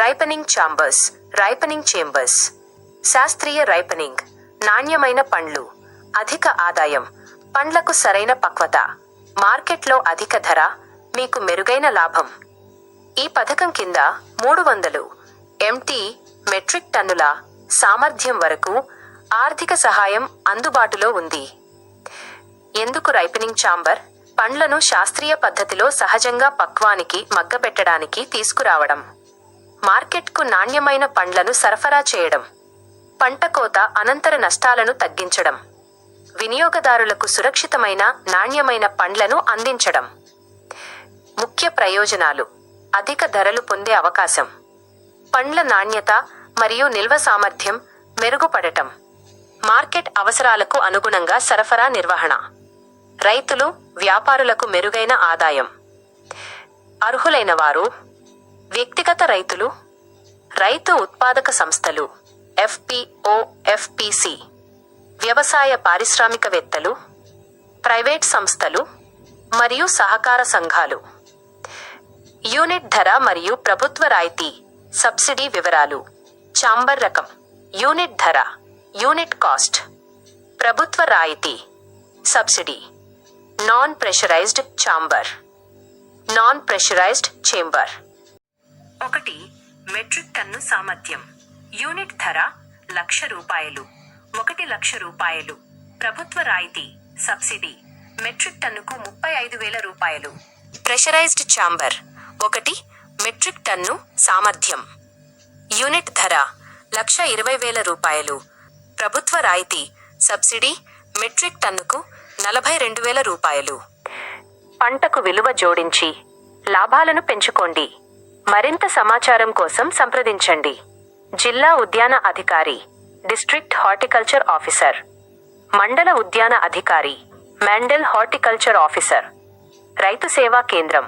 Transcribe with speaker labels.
Speaker 1: Ripening chambers. శాస్త్రీయ ripening, నాణ్యమైన పండ్లు, అధిక ఆదాయం, పండ్లకు సరైన పక్వత, మార్కెట్లో అధిక ధర, మీకు మెరుగైన లాభం. ఈ పథకం కింద 300 MT మెట్రిక్ టన్నుల సామర్థ్యం వరకు ఆర్థిక సహాయం అందుబాటులో ఉంది. ఎందుకు రైపనింగ్ ఛాంబర్? పండ్లను శాస్త్రీయ పద్ధతిలో సహజంగా పక్వానికి మగ్గబెట్టడానికి తీసుకురావడం, మార్కెట్కు నాణ్యమైన పండ్లను సరఫరా చేయడం, పంట కోత అనంతర నష్టాలను తగ్గించడం, వినియోగదారులకు సురక్షితమైన నాణ్యమైన పండ్లను అందించడం. ముఖ్య ప్రయోజనాలు: అధిక ధరలు పొందే అవకాశం, పండ్ల నాణ్యత మరియు నిల్వ సామర్థ్యం మెరుగుపడటం, మార్కెట్ అవసరాలకు అనుగుణంగా సరఫరా నిర్వహణ, రైతులు, వ్యాపారులకు మెరుగైన ఆదాయం. అర్హులైన వారు: వ్యక్తిగత రైతులు, రైతు ఉత్పాదక సంస్థలు FPO, FPC, వ్యవసాయ పారిశ్రామికవేత్తలు, ప్రైవేట్ సంస్థలు మరియు సహకార సంఘాలు. యూనిట్ ధర మరియు ప్రభుత్వ రాయితీ సబ్సిడీ వివరాలు. ఛాంబర్ రకం: యూనిట్ ధర, యూనిట్ కాస్ట్, ప్రభుత్వ రాయితీ, subsidy. Non pressurised chamber, non pressurised chamber. 1 metric ton సామర్థ్యం. యూనిట్ ధర ₹1,00,000, 1,00,000 రూపాయలు. ప్రభుత్వ రాయితీ, సబ్సిడీ, మెట్రిక్ టన్నుకు ₹35,000. ప్రెషరైజ్డ్ ఛాంబర్ 1 మెట్రిక్ టన్ను సామర్థ్యం. యూనిట్ ధర ₹1,20,000, ప్రభుత్వ రాయితీ, సబ్సిడీ, మెట్రిక్ టన్నుకు ₹42,000. పంటకు విలువ జోడించి లాభాలను పెంచుకోండి. మరింత సమాచారం కోసం సంప్రదించండి. జిల్లా ఉద్యాన అధికారి, డిస్ట్రిక్ట్ హార్టికల్చర్ ఆఫీసర్, మండల ఉద్యాన అధికారి, మండల్ హార్టికల్చర్ ఆఫీసర్, రైతు సేవా కేంద్రం.